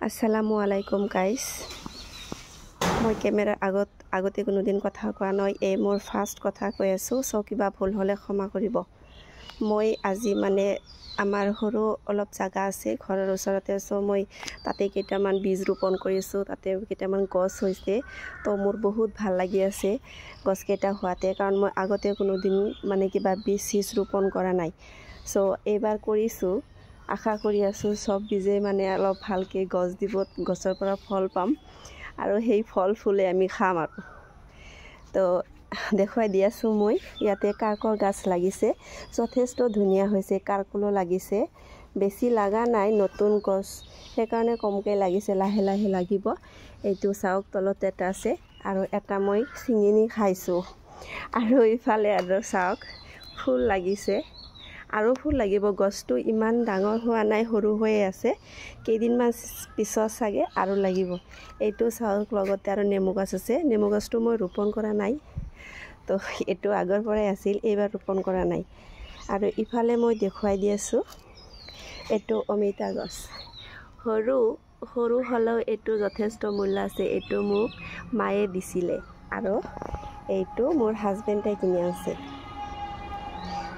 আসসালামু আলাইকুম গাইস মই ক্যামেৰাৰ আগতে কোনোদিন কথা কোৱা নাই এই মোৰ ফাৰ্স্ট কথা কৈ আছো সো কিবা ভুল হলে ক্ষমা কৰিব মই আজি মানে আমাৰ হৰু অলপ জায়গা আছে ঘৰৰ ওচৰতে সো মই তাতে কেইটামান বীজ ৰোপণ কৰিছো তাতে কেইটামান গছ হৈছে তো মোৰ বহুত ভাল লাগি আছে গছ কেইটা হোৱাতে কাৰণ মই আগতে কোনোদিন মানে কিবা বীজ ৰোপণ কৰা নাই সো এবাৰ কৰিছো আশা কৰি আছো সব বিজে মানে অলপ ভালকে গছ দিব গছৰ পৰা ফল পাম আৰু সেই ফল ফুলে আমি খাম আৰু তো দেখুৱাই দি আছো মই ইয়াতে কাৰকৰ গাছ লাগিছে যথেষ্ট ধুনিয়া হৈছে কাৰকুলো লাগিছে বেছি লাগা নাই নতুন গছ সেইকাৰণে কমকে লাগিছে লাহে লাহে লাগিব এইটো চাওক তলত এটা আছে আৰু এটা মই চিঙিনি খাইছো আৰু ইফালে আৰু চাওক ফুল লাগিছে আৰু ফুল লাগিব গছটো ইমান ডাঙৰ হোৱা নাই সৰু হৈ আছে কেইদিনমান পিছত সাগে আৰু লাগিব এইটো চাওক লগতে আৰু নেমু গছ আছে নেমু গছটো মই ৰোপণ কৰা নাই তো এটো আগৰ পৰাই আছিল এবাৰ ৰোপণ কৰা নাই আৰু ইফালে মই দেখুৱাই দি আছো এটো অমিতা গছ সৰু হলেও এটো যথেষ্ট মূল্য আছে এটো মোক মায়ে দিছিলে আৰু এইটো মোৰ হাজবেণ্ডে কিনি আছে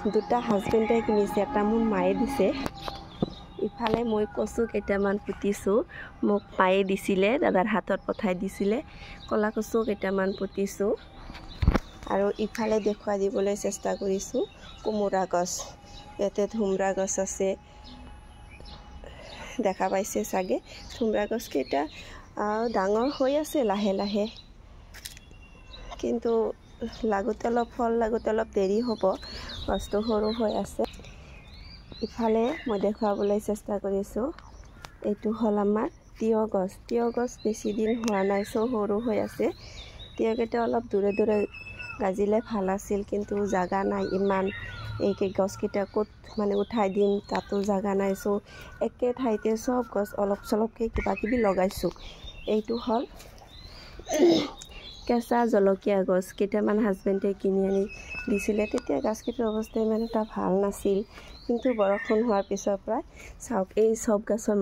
দুটা হাজবেণ্ডে কিনিছে এটা মোৰ মায়ে দিছে ইফালে মই কচু কেইটামান পুতিছো মোক মায়ে দিছিলে দাদাৰ হাতত পঠাই দিছিলে কলা কচু কেইটামান পুতিছো আৰু ইফালে দেখুৱাই দিবলৈ চেষ্টা কৰিছো কুমৰা গছ ইয়াতে ধুমৰা গছ আছে দেখা পাইছে সাগে ধুমৰা গছ কেইটা ডাঙৰ হৈ আছে লাহে লাহে কিন্তু লাগতে অলপ ফল লাগতে অলপ দেৰি হ'ব গছটো সৰু হৈ আছে ইফালে মই দেখুৱাবলৈ চেষ্টা কৰিছো এইটো হল আমাৰ তিয়হ গছ বেছি দিন হোৱা নাই সো সৰু হৈ আছে তিয়হ কেইটা অলপ দূৰে দূৰে গাজিলে ভাল আছিল কিন্তু জাগা নাই ইমান এই গছ কেইটা কত মানে উঠাই দিম তাতো জাগা নাই সো একে ঠাইতে সব গছ অলপ চলপকে কিবা কিবি লগাইছো এইটো হল কেঁচা জলকীয়া গছ কেইটামান হাজবেণ্ডে কিনি আনি দিছিলে তেতিয়া গছ কেইটাৰ অৱস্থা ইমান এটা ভাল নাছিল কিন্তু বৰষুণ হোৱাৰ পিছৰ পৰা চাওক এই সব গছৰ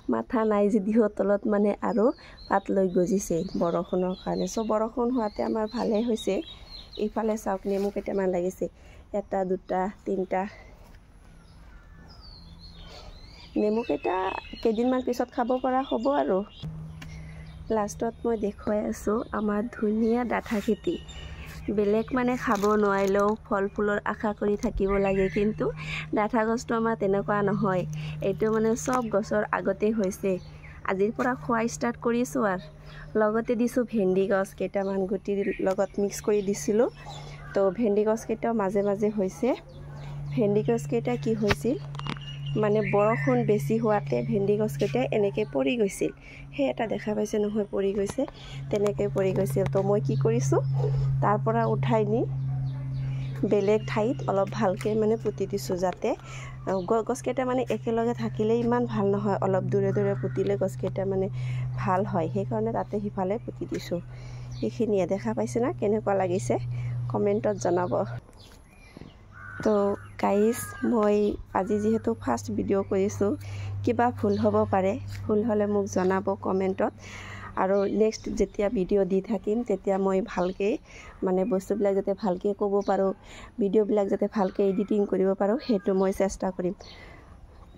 মাথা নাই যদিও তলত মানে আৰু পাত লৈ গজিছে বৰষুণৰ কাৰণে সো বৰষুণ হোৱাতে আমাৰ ভালে হৈছে ইফালে চাওক নেমু কেইটামান লাগিছে এটা দুটা তিনটা নেমু কেইটা কেইদিনমান পিছত খাব পৰা হ'ব আৰু লাষ্টত মই দেখুৱাই আছো আমাৰ ধুনিয়া ডাঠা খেতি বেলেগ মানে খাব নোৱাৰিলেও ফল ফুলৰ আশা কৰি থাকিব লাগে কিন্তু ডাঠা গছটো আমাৰ তেনেকুৱা নহয় এইটো মানে সব গছৰ আগতে হৈছে আজিৰ পৰা খোৱা ষ্টাৰ্ট কৰিছো আৰু লগতে দিছো ভেন্দি গছ কেইটামান গুটিৰ লগত মিক্স কৰি দিছিলো তো ভেন্দি গছ কেইটা মাজে মাজে হৈছে ভেন্দি গছ কেইটা কি হৈছিল মানে বৰষুণ বেছি হোৱাতে ভেন্দি গছ কেইটা এনেকে পৰি গৈছিল হে এটা দেখা পাইছে নহয় পৰি গৈছে তেনেকৈ পৰি গৈছে তো মই কি কৰিছো তাৰ পৰা উঠাই নি বেলেগ ঠাইত অলপ ভালকে মানে পুতি দিছো যাতে গছ কেইটা মানে একেলগে থাকিলে ইমান ভাল নহয় অলপ দূৰে দূৰে পুতিলে গছ কেইটা মানে ভাল হয় সেই কাৰণে তাতে হিফালে পুতি দিছো এইখিনিয়ে দেখা পাইছে না কেনেকুৱা লাগিছে কমেন্টত জনাব তো গাইস মই আজি যেহেতু ফাৰ্স্ট ভিডিও কৰিছো কিবা ভুল হ'ব পাৰে ভুল হলে মোক জনাব কমেন্টত আৰু নেক্সট যেতিয়া ভিডিও দি থাকিম তেতিয়া মই ভালকে মানে বস্তুবিলাক যাতে ভালকে ক'ব পাৰো ভিডিওবিলাক যাতে ভালকে এডিটিং কৰিব পাৰো হেতু মই চেষ্টা কৰিম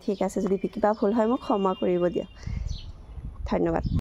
ঠিক আছে যদি কিবা ভুল হয় মোক ক্ষমা কৰিব দিয়ক ধন্যবাদ